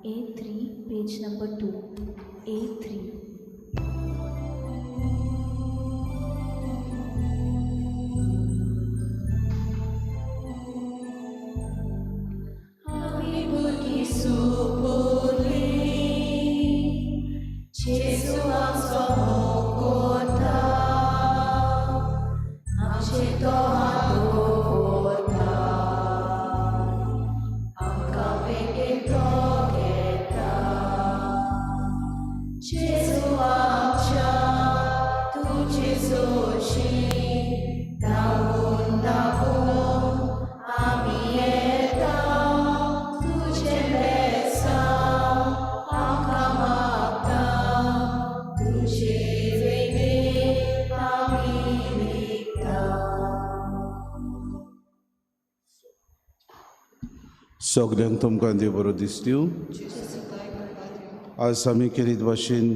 A3, page number 2. A3. सगळ्यांक तुमकां देव बरो दीस दिवं. आज आमी केरीत भाशेन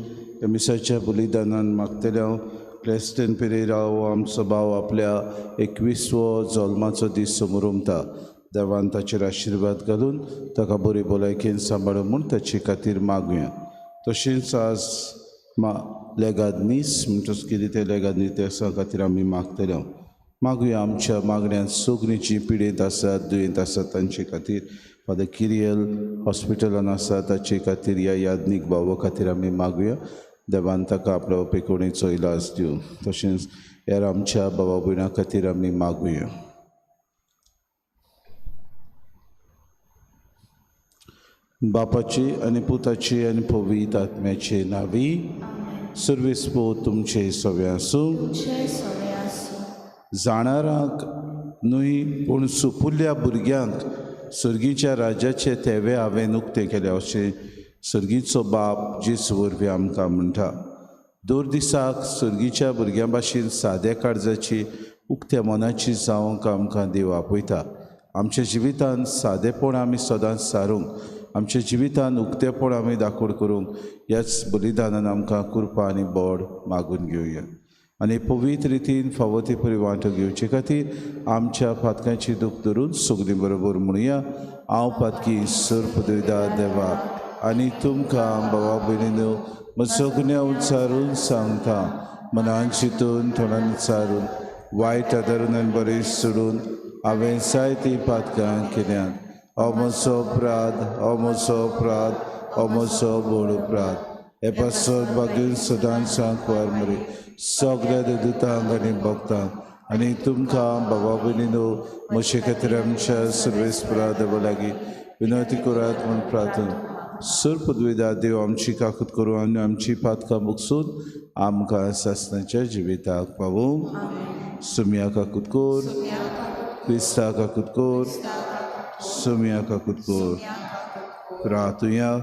मिसाच्या बलिदानान मागतले हांव क्लेस्टन पेरेरा हो आमचो भाव आपल्या 21वो जल्माचो दीस समोर उमता. देवान ताचेर आशिर्वाद घालून ताका बरे भलायकेन सांबाळूं म्हूण ताचे खातीर मागुया. तशेंच आज लेगाद नीस म्हणटच कितें ते लेगाद नितेसा खातीर आमी मागतले हांव. मागुया आमच्या मागण्यांत सगळीं पिडेत आसात, दुयेंत आसात तांचे खातीर. फादर किरियल हॉस्पिटलान आसा ताचे खातीर ह्या याज्ञीक भावा खातीर आमी मागुया. देवान ताका आपल्या ओपेकोणेचो इलाज दिवं. तशेंच हेर आमच्या भावा भयणां खातीर आमी मागुया. बापाची आनी पुताची आनी पवित्र आत्म्याचे नांवी. सर्वेस्पो तुमचे सवे आसूं. जाणारांक न्हय पूण सुपुल्या भुरग्यांक सर्गीच्या राज्याचे तेवे हांवें उक्ते केले अशें सर्गीचो बाप जेजू वरवीं आमकां म्हणटा. दर दिसाक सर्गीच्या भुरग्यां भाशेन साद्या काळजाची उक्त्या मनाची जावंक आमकां देव आपयता. आमच्या जिवितांत सादेपण आमी सदांच सारूंक, आमच्या जिवितांत उक्तेपण आमी दाखोड करूंक ह्याच बलिदानान आमकां कृपा आनी बोड मागून घेवया. आनी पवित्र रितीन फावो ती परी वांटो घेवचे खातीर आमच्या पातकांची दूख धरून सगळीं बरोबर म्हणुया. हांव पातकी सर पदविदा देवाक आनी तुमकां भावा भयणीनो म्हजो गुन्यांव उच्चारून सांगता. मनान चिंतून तोंडान विचारून वायट आदारून आनी बरें सोडून हांवें जायतीं पातकां केल्यात. हो म्हजो अपराध, हो म्हजो अपराध, हो म्हजो व्हड अपराध. हे पासत बागेन सदांच सांगवार मरे सगळ्या देदूतांक आनी भक्तांक आनी तुमकां भावा भयणीनो म्हजे खातीर आमच्या सर्वेस्परा देवा लागीं विनवती करात म्हूण प्रार्थना. सर पदवीदा देव आमची काकूत करूं आनी आमची पातकां मुगसून आमकां सासणाच्या जिविताक पावूं. सुम्या काकूत कोर, क्रिस्ता काकूत कोर, सुम्या काकूत कोर. प्रार्थुया.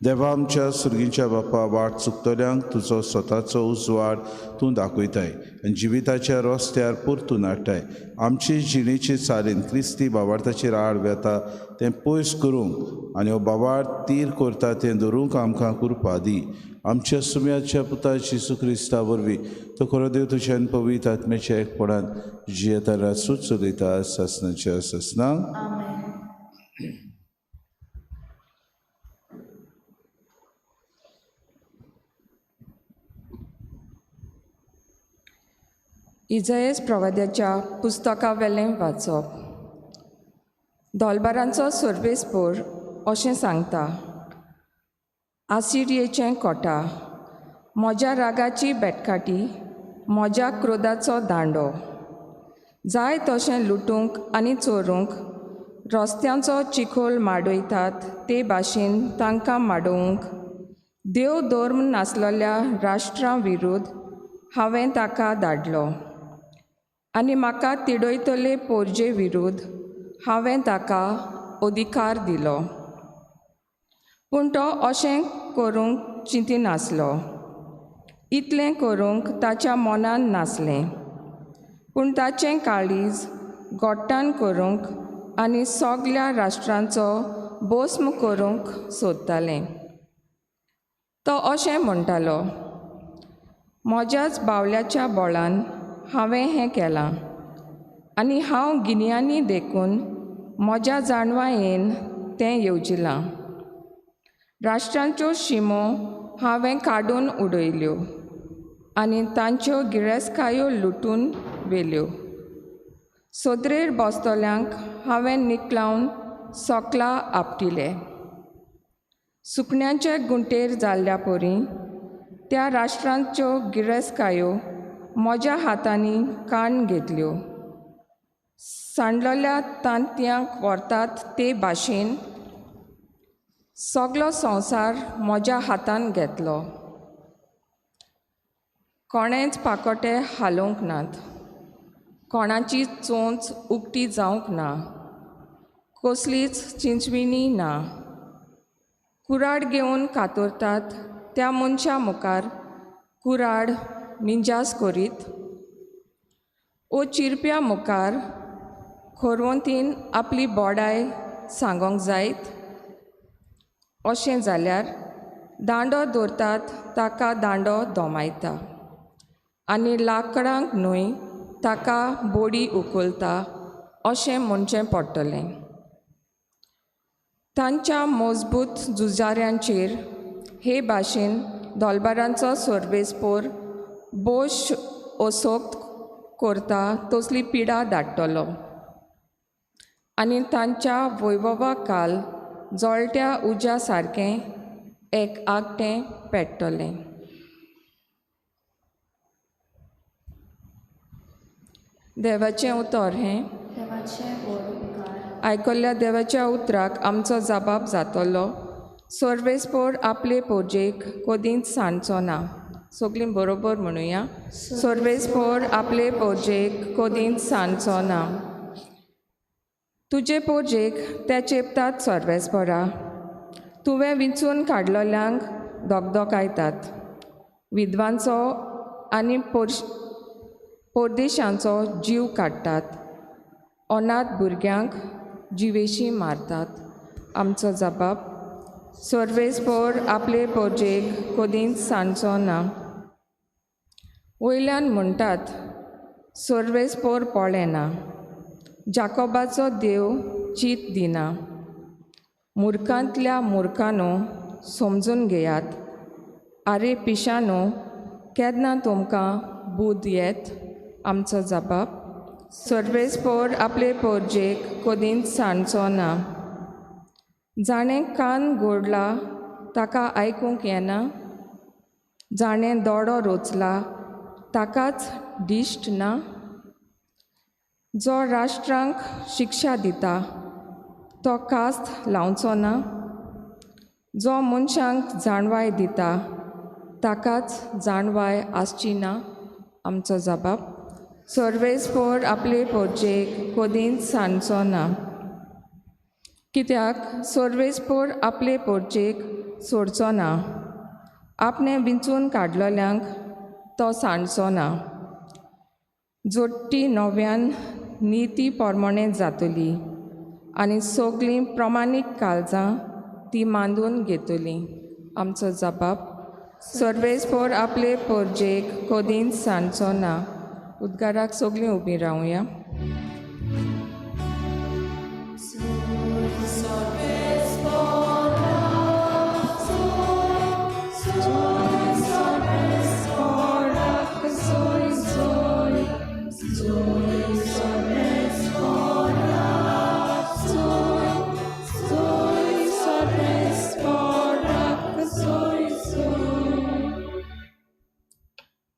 देवा आमच्या सुर्गीच्या बापा, वाट चुकतल्यांक तुजो स्वताचो उजवाड तूं दाखयताय आनी जिविताच्या रस्त्यार परतून हाडटाय. आमची जिणेची चालीन क्रिस्ती बावार्थाचेर आड वेता तें पयस करूंक आनी हो बावार्थ तीर करता तें धरूंक आमकां कृपा दी. आमच्या सुम्याच्या पुता जेजू क्रिस्ता वरवीं तो खरो देव तुज्यान पवित्र आत्म्याच्या एकपणान जियेता रासूच चलयता सासणाच्या सासणांक. इजायस प्रवाद्याच्या पुस्तका वेलें वाचप. दोलबारांचो सर्वेस्पोर अशें सांगता. आसिरियेचें कोटा, म्हज्या रागाची बेटकाटी, म्हज्या क्रोधाचो दांडो. जाय तशें लुटूंक आनी चोरूंक रस्त्यांचो चिखोल माडयतात ते भाशेन तांकां माडोवंक देव धर्म नासलेल्या राष्ट्रां विरुद्ध हांवें ताका धाडलो आनी म्हाका तिडयतले पोरजे विरुद्ध हांवें ताका अधिकार दिलो. पूण तो अशें करूंक चिंतिनासलो. इतलें करूंक ताच्या मनान नासलें. पूण ताचें काळीज गोट्टान करूंक आनी सगल्या राष्ट्रांचो भस्म करूंक सोदतालें. तो अशें म्हणटालो, म्हज्याच बावल्याच्या बळान हांवें हें केलां आनी हांव गिन्यांनी देखून म्हज्या जाणवायेन तें येवजिलां. राष्ट्रांच्यो शिमो हांवें काडून उडयल्यो आनी तांच्यो गिरेस्तकायो लुटून व्हेल्यो. सोद्रेर बसतल्यांक हांवें निकलावन सोकला आपटिले. सुकण्यांचे गुंटेर जाल्ल्या पोरी त्या राष्ट्रांच्यो गिरेस्तकायो म्हज्या हातांनी काण घेतल्यो. सांडलेल्या तांतयांक व्हरतात ते भाशेन सगलो संवसार म्हज्या हातान घेतलो. कोणेंच पाकोटे हालोवंक नात, कोणाची चोंच उक्ती जावंक ना, कसलीच चिंचविणी ना. कुराड घेवन कातरतात त्या मनशा मुखार कुराड मिंजास करीत. ओ चिरप्या मुखार खोरवंतीन आपली बोडाय सांगोंक जायत. अशें जाल्यार दांडो दवरतात ताका दांडो दोमायता आनी लांकडांक न्हय ताका बोडी उखलता अशें म्हणचें पडटलें. तांच्या मजबूत झुजाऱ्यांचेर हे भाशेन दोलबारांचो सर्वेस्पोर बोश ओसोक्त करता तसली पिडा धाडटलो आनी तांच्या वैभवा काल जळट्या उज्या सारकें एक आगटें पेट्टलें. देवाचें उतर हें. देवाचे व्हड उपकार. आयकल्ल्या देवाच्या उतराक आमचो जबाब जातलो. सर्वेस्पोर आपले पोरजेक कोदींच सांडचो ना. सगलीं बरोबर म्हणुया. सर्वेस्पोर आपले पोरजेक कोदींच सांडचो ना. तुजे पोरजेक ते चेपतात सर्वेस्पोरा. तुवें विंचून काडलोल्यांक दोगदोगायतात. विधवांचो आनी परदेशांचो जीव काडटात. अनाथ भुरग्यांक जिवेशी मारतात. आमचो जबाब. सर्वेस्पोर आपले पोरजेक कोदींच सांडचो ना. वयल्यान म्हणटात सर्वेस्पोर पळेना. जाकोबाचो देव चीत दिना. मुर्खांतल्या मुर्खानो समजून घेयात. आरे पिशानो केन्ना तुमकां बूद येत. आमचो जबाब. सर्वेस्पोर आपले पोरजेक कोदींच सांडचो ना. जाणें कान गोडला ताका आयकूंक येना. जाणें दोडो रोचला ताकाच दिश्ट ना. जो राष्ट्रांक शिक्षा दिता तो कास्त लावचो ना. जो मनशांक जाणवाय दिता ताकाच जाणवाय आसची ना. आमचो जबाब. सर्वेस्पोर आपले पोरजेक कोदींच सांडचो ना. कित्याक सर्वेस्पोर आपले पोरजेक सोडचो ना. आपणें विंचून काडलोल्यांक तो सांडचो ना. जोडटी नव्यान निती पोरमोणें जातली आनी सगलीं प्रमाणीक काळजां ती मांडून घेतलीं. आमचो जबाब. सर्वेस्पोर आपले पोरजेक कोदींच सांडचो ना. उद्गाराक सगलीं उबीं रावया.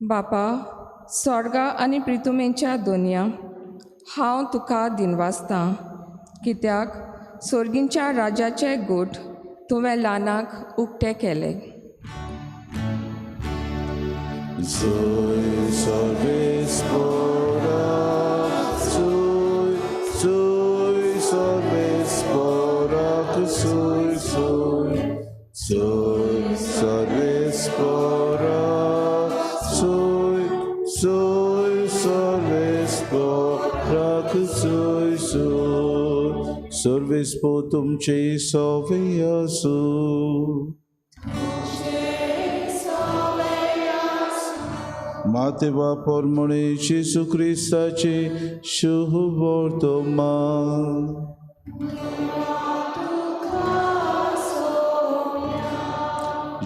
बापा, स्वर्गा आनी प्रितुमेच्या दोनया, हांव तुका दिनवासतां, कित्याक सर्गींच्या राजाचे गोठ तुवें ल्हानाक उक्ते केले. Soy Sorvespora, soy Sorvespora, soy Sorvespora, soy Sorvespora, soy Sorvespo तुमचे सवयासु. मातेवा पोरमोणे येशू क्रिस्ताचे शुभ वर्तमान.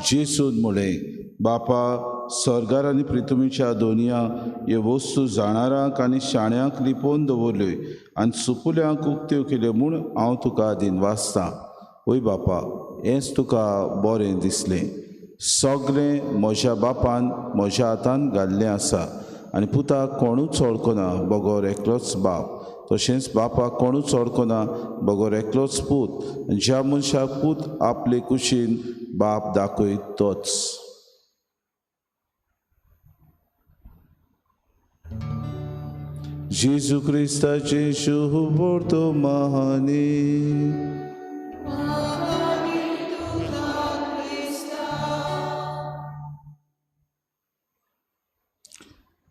जेसून म्हळें, बापा, स्वर्गार आनी पृथ्वीच्या दोनया ह्यो वस्तू जाणारांक आनी शाण्यांक लिपोवन दवरल्यो आनी सुपुल्यांक उक्त्यो केल्यो म्हूण हांव तुका आदीन वाचतां. वय बापा, हेंच तुका बरें दिसलें. सगळें म्हज्या बापान म्हज्या हातान घाल्लें आसा आनी पुताक कोणूच वळखना, बगोर एकलोच बाप. तशेंच बापाक कोणूच वळखना, बगोर एकलोच पूत. ज्या मनशाक पूत आपले कुशीन बाप दाखयत तोच. जेजू क्रिस्ताचे शुभ वर्तमाने.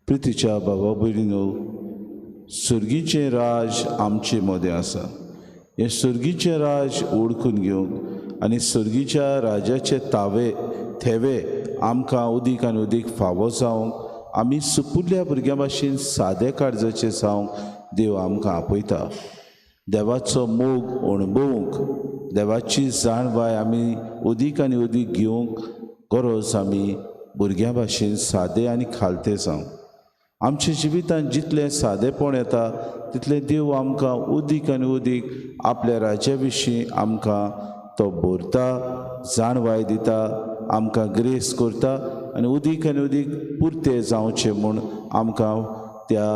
प्रितीच्या बाबा भयणीनो, सुर्गीचें राज आमचे मदें आसा. हें सुर्गीचें राज ओळखून घेवंक आनी सुर्गीच्या राजाचे थेवे आमकां उदीक आनी उदीक फावो जावंक आमी सुपुल्ल्या भुरग्यां भाशेन सादे काळजाचे जावंक देव आमकां आपयता. देवाचो मोग अणभवूंक, देवाची जाणवाय आमी उदीक आनी उदीक घेवंक गरज आमी भुरग्यां भाशेन सादे आनी खालते जावंक. आमच्या जिवितांत जितलें सादेपण येता तितलें देव आमकां उदीक आनी उदीक आपल्या राज्या विशीं आमकां तो भरता, जाणवाय दिता, आमकां ग्रेस करता आनी उदीक आनी उदीक पुर्ते जावचें म्हूण आमकां त्या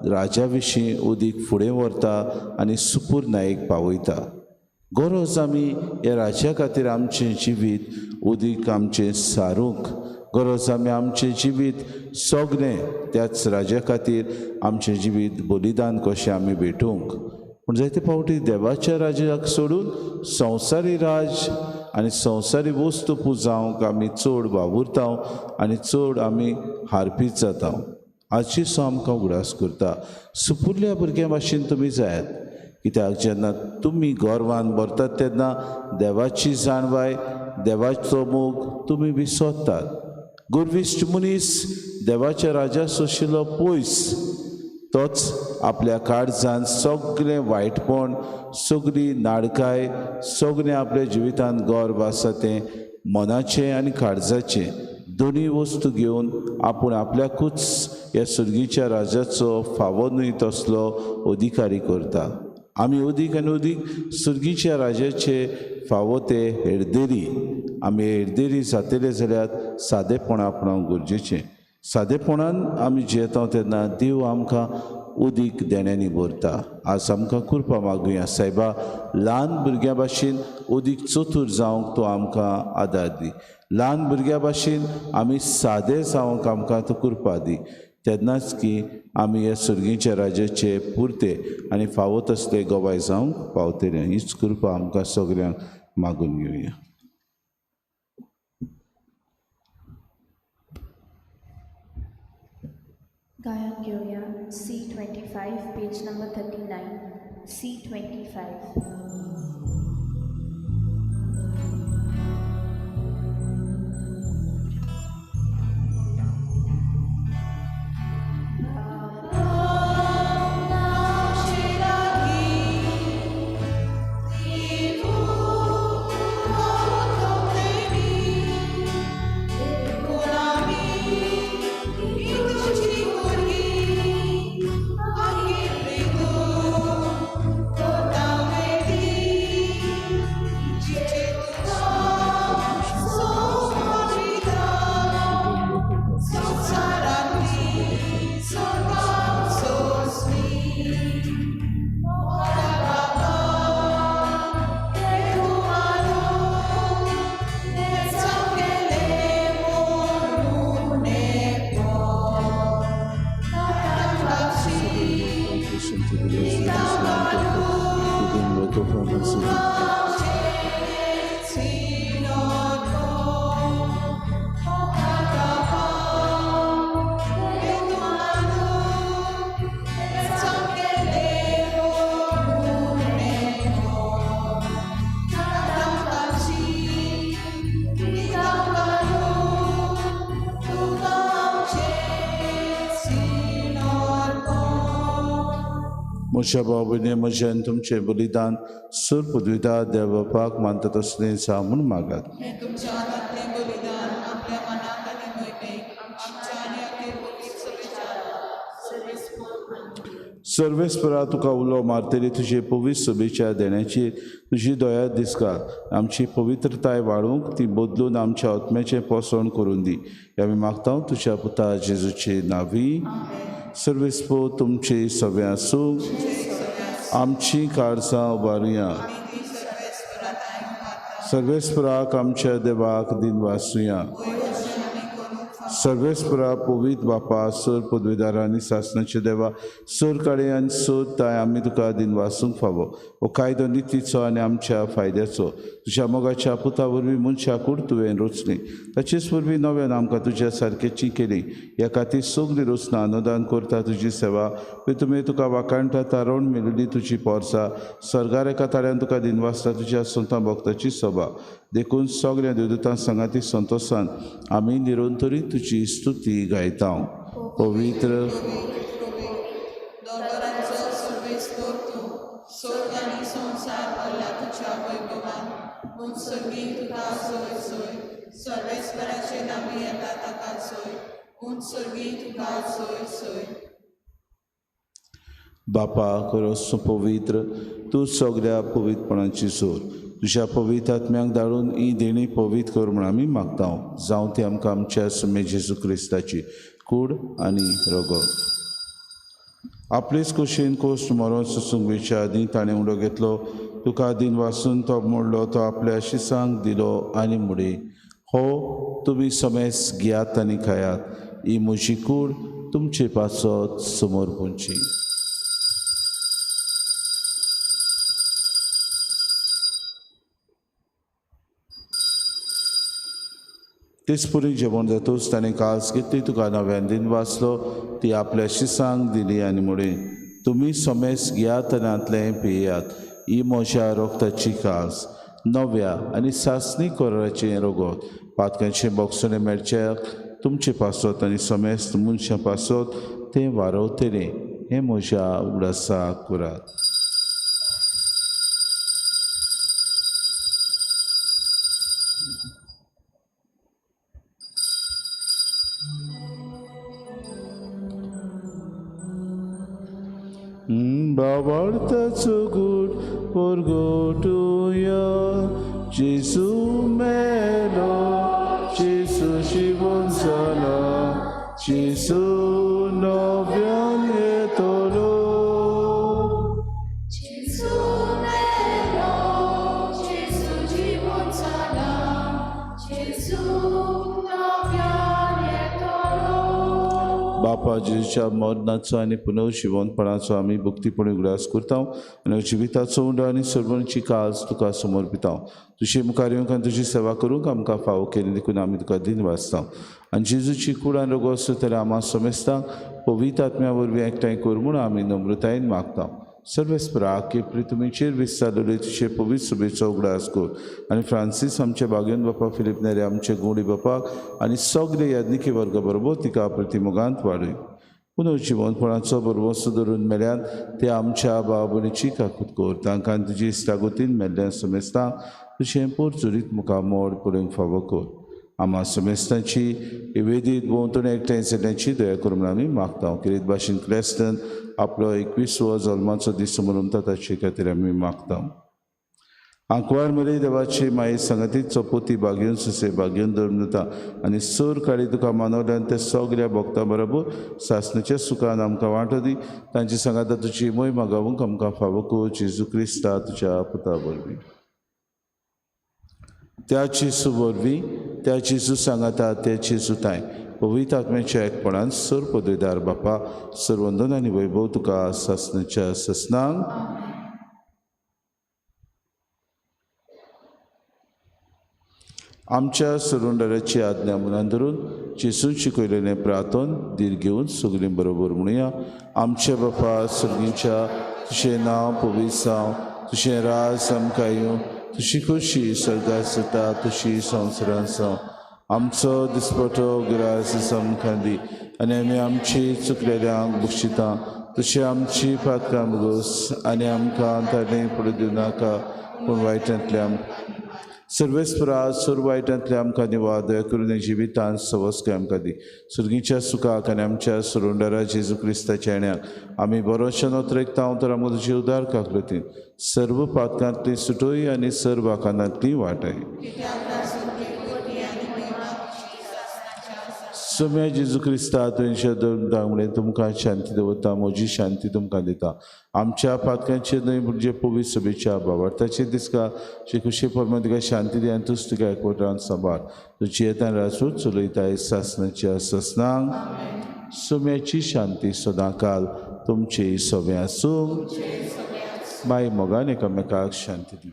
राजा विशीं उदीक फुडें व्हरता आनी सुपूर्णायेक पावयता. गरज आमी ह्या राज्या खातीर आमचें जिवीत उदीक आमचें सारूंक, गरज आमी आमचें जिवीत सगळें त्याच राजा खातीर आमचें जिवीत बलिदान कशें आमी भेटूंक. पूण जायते फावटी देवाच्या राज्याक सोडून संवसारी राज आनी संवसारी वस्तू पुजावंक आमी चड वावुरताव आनी चड आमी हारपीत जाता. हाची सो आमकां उगडास करता. सुपुल्ल्या भुरग्यां भाशेन तुमी जायात, कित्याक जेन्ना तुमी गोरवान भरतात तेन्ना देवाची जाणवाय, देवाचो मोग तुमी विसरतात. गुरविश्ट मनीस देवाच्या राजा सोशिल्लो पयस तोच आपल्या काळजांत सगळें वायटपण, सगळी नाडकाय, सगळें आपल्या जिवितांत गर्व आसा तें मनाचें आनी काळजाचें दोनी वस्तू घेवन आपूण आपल्याकूच ह्या सुर्गीच्या राजाचो फावो न्हय तसलो अधिकारी करता. आमी उदीक आनी उदीक सुर्गीच्या राजाचे फावो ते हेरदेरी. आमी हेरदेरी जातले जाल्यार सादेपण आपणावंक गरजेचें. सादेपणान आमी जियेता तेन्ना देव आमकां उदीक देण्यांनी भरता. आज आमकां कृपा मागुया. सायबा, ल्हान भुरग्यां भाशेन उदीक चतूर जावंक तूं आमकां आदार दी. ल्हान भुरग्यां भाशेन आमी सादे जावंक आमकां तूं कृपा दी. तेन्नाच की आमी ह्या सुर्गीच्या राजाचे पुर्ते आनी फावो तसले गोवाय जावंक पावतले. हीच कृपा आमकां सगळ्यांक मागून घेवया. गायन घेऊया C25 पेज नंबर 39. C25. म्हज्या भाव भयणी, म्हजें तुमचें बलिदान सुर पदविता देव बापाक मानता तसलें जा म्हूण मागात. हें तुमच्या हातांतलें बलिदान सर्वेस्परा तुका उलो मारतली तुजे पवित्र सभेच्या देण्याची तुजी दया दिसकार आमची पवित्रताय वाडूंक ती बदलून आमच्या आत्म्याचें पोसण करून दी आमी मागता तुज्या पुता जेजूचे नावी. सर्वेस्पो तुमचे सवे आसूं आमची काळजां उबारुया. सर्वेस्पराक आमच्या देवाक दिन वाचुया. सर्वेस्परा पवित्र बापा सर पदवीदारांनी शासनाचे देवा सर काळे आनी सोद ताय आमी तुका दिन वाचूंक फावो हो कायदो नितीचो आनी आमच्या फायद्याचो तुज्या मोगाच्या पुता वरवीं मनशा कूड तुवें रचली ताचेच वरवीं नव्यान आमकां तुज्या सारकेची केली ह्या खातीर सगळीं रचना अनुदान करता तुजी सेवा तुमी तुका वाकाणटा तारोण मेलुली तुजी पोरसां सर्गार एका ताळ्यान तुका दिन वाचता तुज्या संतां भक्ताची सभा देखून सगळ्या देवदूतां संगाती संतोशान आमी निरंतरी तुजी स्तुती गायता. पवित्र बापा खरोच पवित्र तूं सगळ्या पवित्रपणाची सोर तुज्या पवित्र आत्म्याक धाडून ही देणी पवित्र कर म्हण आमी मागता. जावं ती आमकां आमच्या सुमे जेजू क्रिस्ताची कूड आनी रगत. आपलेच कुशीन कोश्ट मरोन सुसूंक वेच्या आदीं ताणें उडो घेतलो तुका दिन वाचून तो मोडलो तो आपल्या शिसांक दिलो आनी मुडे हो तुमी समेस घेयात आनी खायात ही म्हजी कूड तुमचे पासत समोर पोंची. तेच पुरी जेवण जातूच ताणें कास घेतली तुका नव्यान दिन वाचलो ती आपल्या शिसांक दिली आनी मुडे तुमी समेस घेयात आनी आतलें पियेयात ही म्हज्या रोगताची कास नव्या आनी सासणी कोराचें रगत पातकांचे बोगसणे मेळच्याक तुमचे पासत आनी समेस्त मनशां पासत तें वारवतलें हें म्हज्या उगडासाक करात. Babartaco good porgotuya Jesu melo Jesu shivonsala Jesu novian etolo Jesu melo Jesu shivonsala Jesu novian etolo. बापा जेजूच्या मरणाचो आनी पुनर्जीवनपणाचो आमी भक्तीपणी उगडास करता आनी जिविताचो उंडो आनी सर्वणची काळज तुका समर्पिता. तुजे मुखार येवंक आनी तुजी सेवा करूंक आमकां फावो केली देखून आमी तुका दिन वाचता आनी जेजूची कूड आनी रगत आसा तर आम्हा समेस्तांक पवित्र आत्म्या वरवीं एकठांय कर म्हूण आमी नम्रतायेन मागता. सर्वेस्परा केप्री तुमीचेर विस्तारलेले तुजे पवित्र सभेचो उगडास कर आनी फ्रांसीस आमचे बागेन बापा फिलीप नेरे आमचे गोडी बापाक आनी सगळे याज्ञिकी वर्गा बरोबर तिका प्रतिमोगांत वाडय. पुनर्जीवनपणाचो बरोबर धरून मेल्यान ते आमच्या भाव भयणीची काकूत कर तांकां तुजी इश्टागोतीन मेल्ल्या समेस्तांक तुजें पोरचुरीत मुखार मोड पडूंक फावो कर. आम्हा समेस्तांची वेदीत भोंवतणी एकठांय जाण्याची दया कर म्हूण आमी मागता. कितें भाशेन क्रिस्तान आपलो 21वा जल्माचो दीस मनयता ताचे खातीर आमी मागता. आंकवार मरे देवाची माई संगतीत चपोती बागेवन सुसे बागेवन दवरता आनी सर काळी तुका मानवल्यान ते सगळ्या भक्तां बरोबर सासणाच्या सुखान आमकां वांटो दी तांची सांगात तुजी मोय मागावूंक आमकां फावो कर जेजू क्रिस्ता तुज्या पुता वरवीं. त्या जेजू वरवीं त्या जेजू सांगाता ते जेजू ताय पवित्र आत्म्याच्या एकपणान सर पदवीदार बापा सर्वंदन आनी वैभव तुका सासणाच्या ससनांक आमच्या सरुंडाराची आज्ञा मनान धरून जेसून शिकयलेलें प्रार्थन दीर घेवन सगळीं बरोबर म्हणुया. आमचे बापा सर्गीच्या तुजें नांव पवित्र जावं तुजें राज आमकां येवं तुजी खोशी सर्गार जाता तशी संवसारांत जावं. आमचो दिसपटो गिरायस आमकां दी आनी आमी आमची चुकलेल्यांक बक्षिता तशी आमची पातकां बगोस आनी आमकां ताणें पडूं दिवं नाका पूण वायटांतल्यान सर्वेस्परा सुर वायटांतले आमकां निवाद दया करून जिवितांत सवस्के आमकां दी सुर्गीच्या सुखाक आनी आमच्या सुरोंडरा जेजू क्रिस्ताच्या येण्याक आमी बरोशें नोत्रेकता हांव तर आमकां तुजी उदार काकलतीन सर्व पातकांतली सुटोय आनी सर्व आकांतांतली वाटाय सोम्या जेजू क्रिस्ता तुमच्या दांगडे तुमकां शांती दवरता म्हजी शांती तुमकां दिता आमच्या पातकांचे न्हय म्हणजे पवित्र सभेच्या भावार्थाचे दिसका जे खुशी परमे तुका शांती दी आनी तूं तुका एकवटान सांबाळ तुजी येता रासूच चलयताय सासणाच्या ससनांक सोम्याची शांती सदांकाल तुमचे सोबे आसूं माय मोगान एकामेकाक शांती दी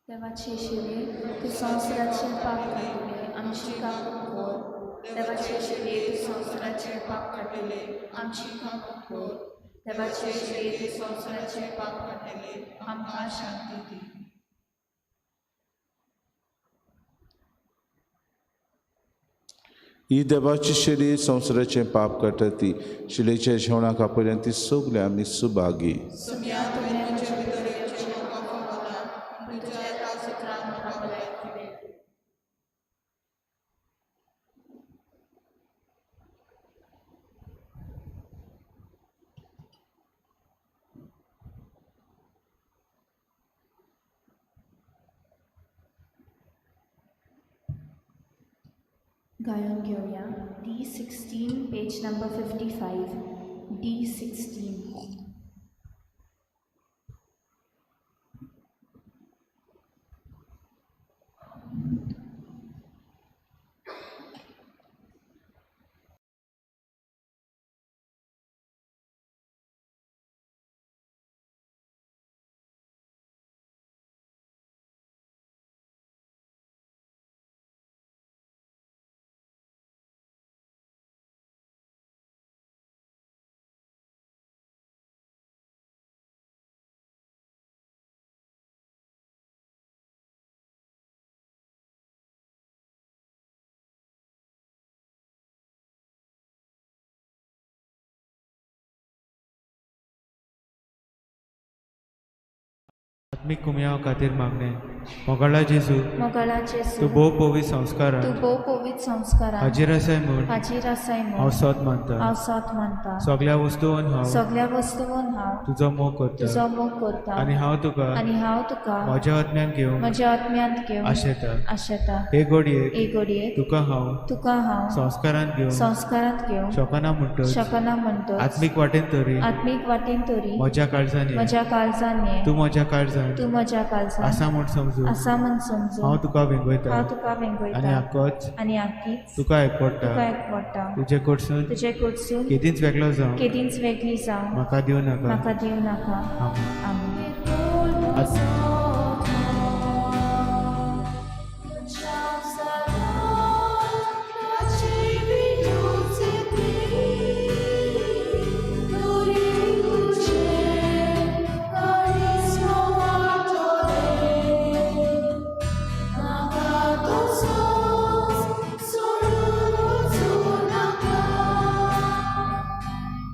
देवाचे शिवे तू संवसाराचे पाप काटिले आमची काकूट कोर देवाचे शिवे तू संवसाराचे पाप काटिले आमची काकूट कोर देवाचे शिवे तू संवसाराचे पाप काटिले आमकां शांती दी ही देवाची शिडी संवसाराचें पाप काडटा ती शिलेच्या जेवणाक पर्यंत ती सगळे आमी सुभागी सुम्या तुवें म्हज्या भितर येवचें म्हाका कळना पूण तुज्या एका सुत्रान म्हाका भलायकी मेळटली गायन घेऊया D16 पेज नंबर 55 D16 आत्मिक कुमया खातीर मागणे मोगाळा जेजू मोगाळा जेजू तूं भोव पवित्र संस्कारान तू भोव पवित्र संस्कारान हाजीर आसाय म्हूण हाजीर आसाय हांव म्हूण सोत मानता हांव सोत मानता सगळ्या वस्तूंन हांव सगळ्या वस्तूंन हांव तुजो मोग करता तुजो मोग करता आनी हांव तुका आनी हांव तुका म्हज्या आत्म्यान घेवन म्हज्या आत्म्यांत घेवन आशेता आशेता हे घडयेक एक घडयेक तुका हांव हांव संस्कारान घेवन संस्कारांत घेवन शोकना म्हणटच शकना म्हणतो आत्मीक वाटेन तरी आत्मीक वाटेन तरी म्हज्या काळजांनी म्हज्या काळजान ये तूं म्हज्या काळजान तू म्हज्या काळजान आसा म्हूण समजू आसा म्हण समजू हांव तुका वेंगयता हांव तुका आनी वेंगयता आक्कोच आनी आखीच तुका एकवडटा तुका एकवडटा तुजे कडसून तुजे कडसून केदींच वेगळो जावं केदींच वेगळी जावं म्हाका दिवं नाका म्हाका दिवं नाका आमीन. आमीन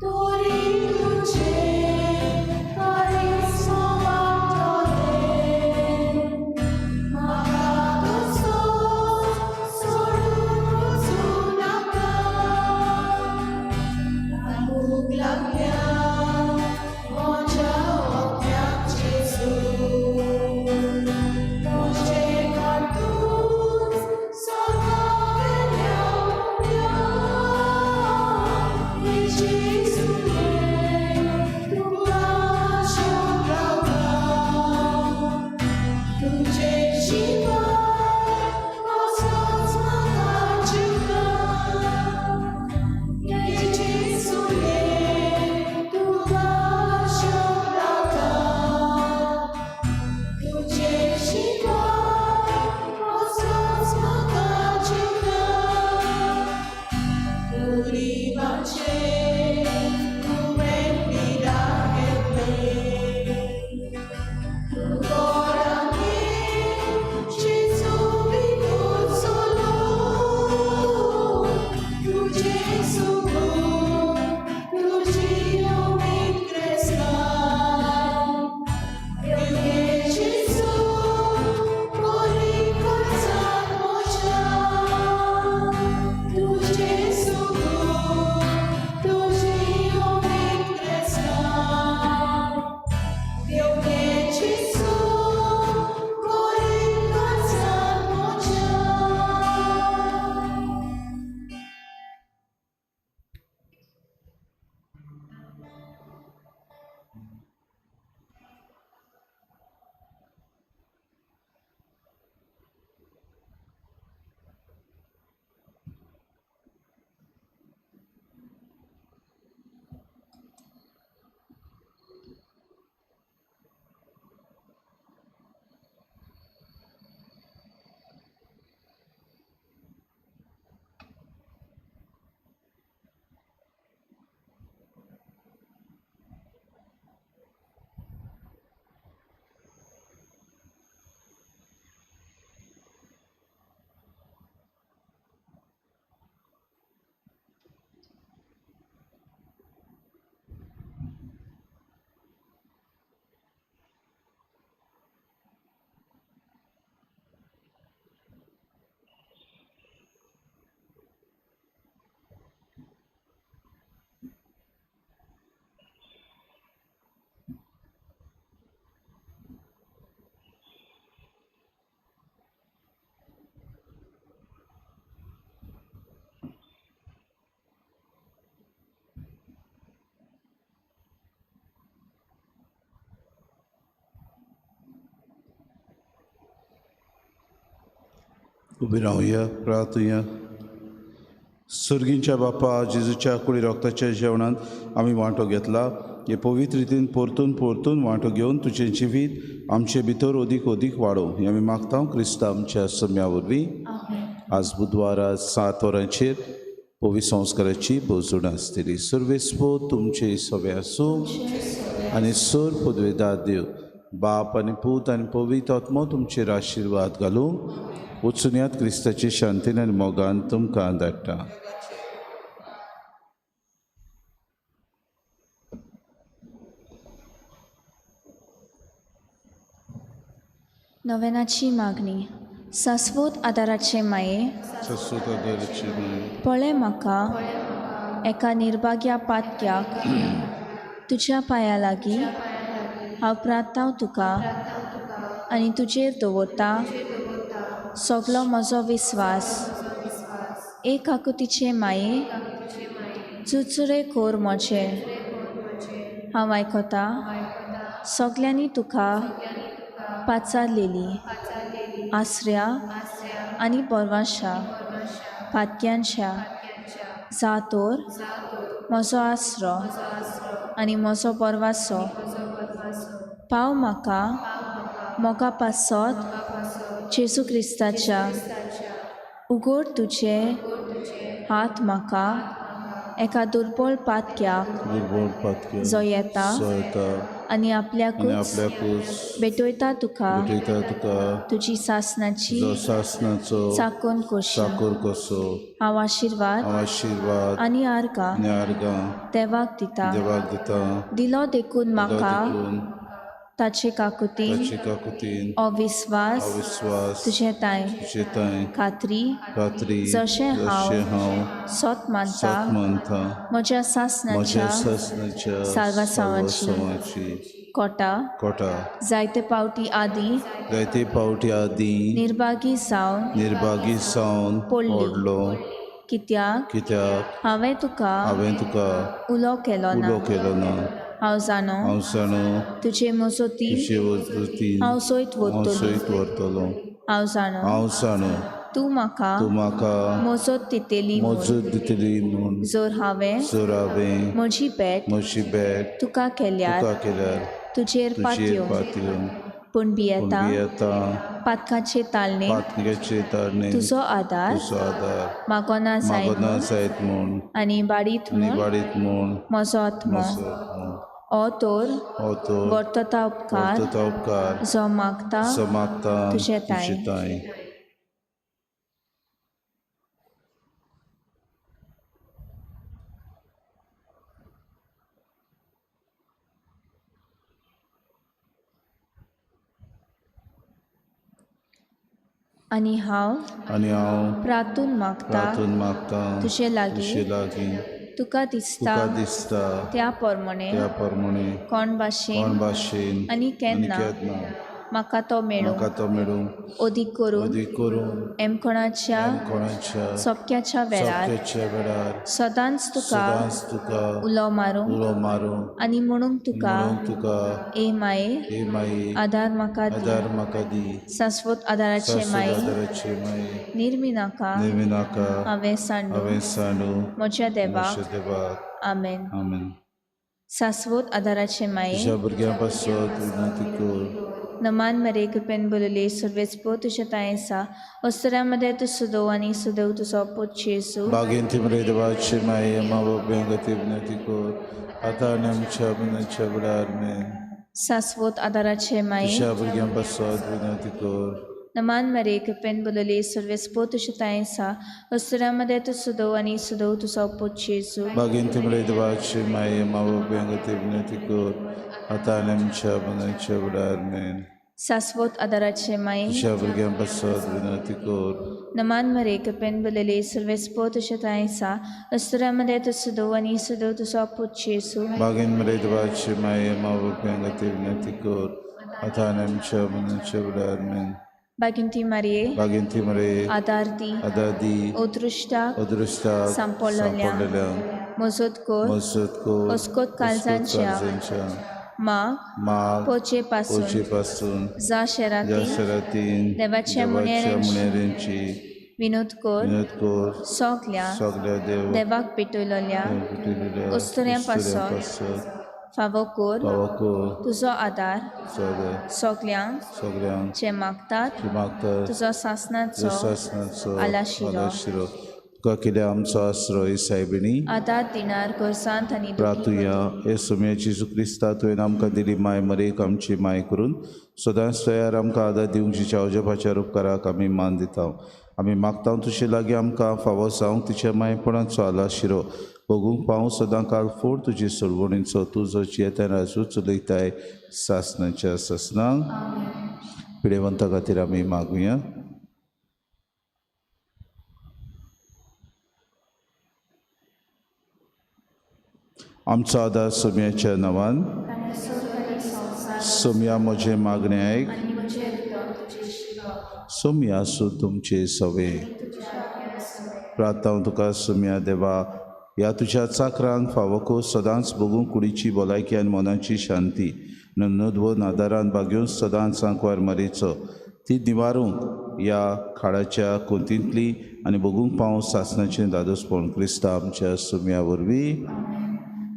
Turin tuce, caris उबी रावया प्रार्थुया. सर्गींच्या बापा जेजूच्या कुडी रक्ताच्या जेवणांत आमी वांटो घेतला. हे पवित्र रितीन परतून वांटो घेवन तुजें जिवीत आमचे भितर ओदीक वाडोव हें आमी मागता क्रिस्ता आमच्या सम्या वरवीं. आज बुधवार 7 वरांचेर पवित्र संस्काराची बोजूण आसतली. सर्वेस्पो तुमचे सवे आसूं आनी सर पदवेदार देव बाप आनी पूत आनी पवित्र आत्मो तुमचेर आशिर्वाद घालूं. वचून यात क्रिस्ताचे शांतीन आनी मोगान तुमकां धाडटा. नवेनाची मागणी. शाश्वत आदाराचे माये पळय म्हाका एका निर्भाग्या पातक्याक तुज्या पांया लागीं हांव प्रार्थना तुका आनी तुजेर दवरता सगलो म्हजो विस्वास. एक आकुतीचे माये चुचुरे कोर म्हजे हांव आयकता सगल्यांनी तुका पाचारलेली आसऱ्या आनी परवाशा पातक्यांच्या जातोर म्हजो आसरो आनी म्हजो परवासो पाव म्हाका मोगा पासत जेजू क्रिस्ताच्या उगड तुजे हात म्हाका एका दुर्बळ पातक्याक जो येता आनी आपल्याकूच भेटयता तुका तुजी सासनाची चाकोन कसो हांव आशिर्वाद आनी आर्गां देवाक दिता. दिलो देखून म्हाका ताचे काकुतीन अविस्वास तुजे ताय खात्री जशें हांव सोत मानता म्हज्या सासनाच्या साल्वासावाची कोटा जायते पावटी आदी निर्भागी जावन पडलो. कित्याक हांवें तुका उलो केलो ना. हांव जाणो तुजे मजतीन हांव सोयत व्हरतलो. हांव जाणो तूं म्हाका मजत दितली जर हांवें म्हजी भेट तुका केल्यार तुजेर पातयो. पूण भियेता पातकाचे ताळणे तुजो आदार मागोना जायत म्हूण आनी बाडीत म्हूण म्हजो आत्मो. ओ तोर वर्तता उपकार जो मागता तुजे ताय. आनी हांव प्रार्थून मागता तुजे लागीं तुका दिसता त्या प्रमाणे कोण भाशेन आनी केन्ना म्हाका तो मेळूं ओदीक करून एमकोणाच्या सोपक्याच्या वेळार सदांच तुका उलो मारूं आनी म्हणून तुका ए माये आदार म्हाका दी. शाश्वत आदाराचे माये निर्मिनाका हांवें सांडू म्हज्या देवाक. आमेन. शाश्वत आदाराचे माये नमान मरे कृपेन बोलले सर्वेस्पो तुझ्या तायेसा वस्त्रामध्ये तू सुदो आणि सुदव तुझा पुत येसू बागेन ती मरे देवाची माये मावोबेंगती विनंती कर आता आमच्या विनंतीच्या बुडार में शाश्वत आदाराचे माये तुझ्या भुरग्यांपासून विनंती कर. नमान मरे कृपेन बोलले सर्वेस्पो तुझ्या तायेसा वस्त्रामध्ये तू सुदो आणि सुदव तुझा पुत येसू बागेन ती मरे देवाची माये मावोबेंगती विनंती कर आता आमच्या विनंतीच्या बुडार में शाश्वत आदाराचे माये तुझ्या भुरग्यांपासून विनंती कर. नमान मरे कृपेन बोलले सर्वेस्पो तुझ्या तायेसा वस्त्रामध्ये तू सुदो आणि सुदव तुझा पुत येसू बागेन मरे देवाची माये मावोबेंगती विनंती कर आता आमच्या विनंतीच्या बुडार में बागिंती मरे आदार दी ओदृष्टा सांपडलेल्या मजत कोर अस्कोत काळजांच्या माग पोचेपासून जा ज्या शरातीन शरातीन देवाच्या मुनेऱ्यांची विनोद कोर सगल्या देव देवाक पेटयलेल्या उस्तुऱ्यां पासत फावो कोर तुजो आदार सगल्यांक जे मागतात तुजो सासणाचो आलाशिरो तुका कितें आमचो आसरो सायबिणी आदार दिनार गोरसांत आनी प्रार्थुया हे सुम्याची जेजू क्रिस्ता तुवें आमकां दिली माय मरेक आमची माय करून सदांच तयार आमकां आदार दिवंक जिच्या अवजपाच्या उपकाराक आमी मान दिता आमी मागता तुजे लागीं आमकां फावो जावंक तिच्या मायपणाचो आलाशिरो भोगूंक पावूं सदां काळ फोड तुजी सोडवणीचो तुजो येता राजू चलयताय सासणाच्या ससनांक पिडेवंता खातीर आमी मागुया. आमचो आदार सोम्याच्या नांवान सोम्या म्हजें मागणें आयक सोम्या सूं तुमचे सवे प्रार्थना तुका सोम्या देवा ह्या तुज्या चाकरांक फावो सदांच बगूंक कुडीची भलायकी आनी मनाची शांती नदवन आदारान बागेवन सदांच सांकवार मारीचो ती निवारूंक ह्या खाडाच्या कोंतींतली आनी बगूंक पावूं सासणाचें दादोसपण क्रिस्ता आमच्या सोम्या वरवीं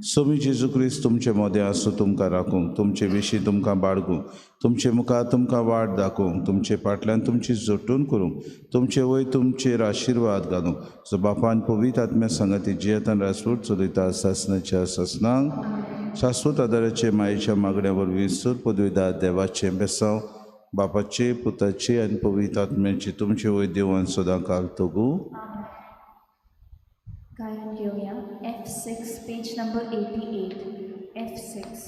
सोमी जेजू क्रिस्त तुमचे मोदें आसूं तुमकां राखूंक तुमचे विशीं तुमकां बाळगूंक तुमचे मुखार तुमकां वाट दाखोवंक तुमचे फाटल्यान तुमची जोडून करूंक तुमचे वयर तुमचेर आशिर्वाद घालूंक जो बापान पवित्र आत्म्या सांगाती जियेतान रासपूत चलयता सासणाच्या ससनांक शाश्वत आदाराचे मायेच्या मागण्या वरवीं सूर पदवीदार देवाचें बेसांव बापाचे पुताचे आनी पवित्र आत्म्याचे तुमचे वयर देवान सदां काल तोगू गायन घेवया F6 पेज नंबर 88 F6